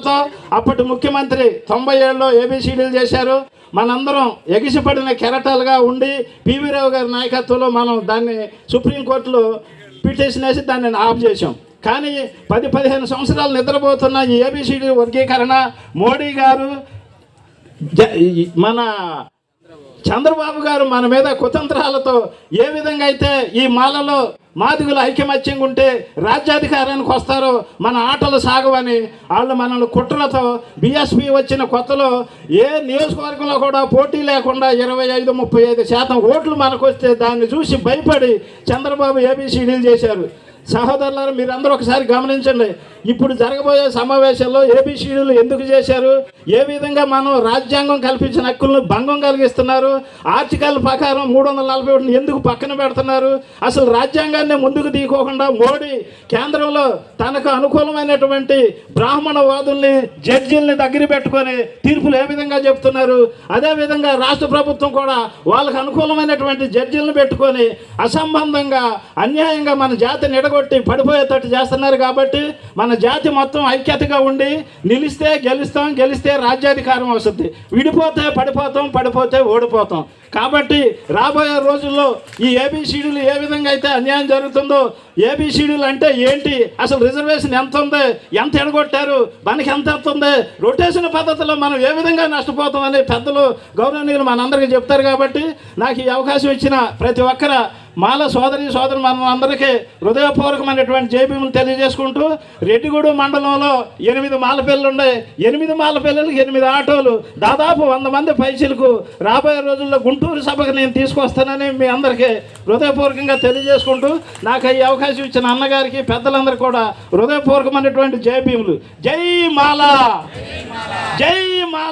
ప్రభుత్వం అప్పటి ముఖ్యమంత్రి 97లో ఏబిసిడీలు చేశారు. మనందరం ఎగిసిపడిన కెరటాలుగా ఉండి పివి రావు గారి నాయకత్వంలో మనం దాన్ని సుప్రీంకోర్టులో పిటిషన్ వేసి దాన్ని ఆఫ్ చేసాం. కానీ 10-15 సంవత్సరాలు నిద్రపోతున్న ఈ ఏబిసిడి వర్గీకరణ మోడీ గారు మన చంద్రబాబు గారు మన మీద కుతంత్రాలతో ఏ విధంగా అయితే ఈ మాలలో మాదిగులు ఐకమత్యంగా ఉంటే రాజ్యాధికారానికి వస్తారో మన ఆటలు సాగవని వాళ్ళు మనల్ని కుట్రలతో బీఎస్పీ వచ్చిన కొత్తలో ఏ నియోజకవర్గంలో కూడా పోటీ లేకుండా 25-35% ఓట్లు మనకు వస్తే దాన్ని చూసి భయపడి చంద్రబాబు ఏబిసిడీలు చేశారు. సహోదరులారా, మీరందరూ ఒకసారి గమనించండి. ఇప్పుడు జరగబోయే సమావేశంలో ఏబిసిడీలు ఎందుకు చేశారు, ఏ విధంగా మనం రాజ్యాంగం కల్పించిన హక్కులను భంగం కలిగిస్తున్నారు, ఆర్టికల్ ప్రకారం 341 ఎందుకు పక్కన పెడుతున్నారు, అసలు రాజ్యాంగాన్ని ముందుకు తీసుకోకుండా మోడీ కేంద్రంలో తనకు అనుకూలమైనటువంటి బ్రాహ్మణవాదుల్ని జడ్జీల్ని దగ్గర పెట్టుకొని తీర్పులు ఏ విధంగా చెప్తున్నారు, అదేవిధంగా రాష్ట్ర ప్రభుత్వం కూడా వాళ్ళకు అనుకూలమైనటువంటి జడ్జీలను పెట్టుకొని అసంబంధంగా అన్యాయంగా మన జాతిని ఎడగొట్టి పడిపోయేటట్టు చేస్తున్నారు. కాబట్టి మన జాతి మొత్తం ఐక్యతగా ఉండి నిలిస్తే గెలుస్తాం, గెలిస్తే రాజ్యాధికారం వస్తుంది. విడిపోతే పడిపోతాం, పడిపోతే ఓడిపోతాం. కాబట్టి రాబోయే రోజుల్లో ఈ ఏబిసిడీలు ఏ విధంగా అయితే అన్యాయం జరుగుతుందో, ఏబిసిడీలు అంటే ఏంటి, అసలు రిజర్వేషన్ ఎంత ఉంది, ఎంత ఎడగొట్టారు, మనకి ఎంత ఉంది, రొటేషన్ పద్ధతిలో మనం ఏ విధంగా నష్టపోతామని పెద్దలు గౌరవనీయులు మనందరికీ చెప్తారు. కాబట్టి నాకు ఈ అవకాశం ఇచ్చిన ప్రతి ఒక్కరు మాల సోదరి మనందరికీ హృదయపూర్వకమైనటువంటి జైభీములు తెలియజేసుకుంటూ, రెడ్డిగూడు మండలంలో 8 మాలపిల్లలు ఉన్నాయి. 8 మాలపిల్లలకి 8 ఆటోలు, దాదాపు 100 మంది పైసలకు రాబోయే రోజుల్లో గుంటూరు సభకు నేను తీసుకొస్తానని మీ అందరికీ హృదయపూర్వకంగా తెలియజేసుకుంటూ, నాకు ఈ అవకాశం ఇచ్చిన అన్నగారికి పెద్దలందరూ కూడా హృదయపూర్వకమైనటువంటి జైభీములు. జై మాల, జై మాల.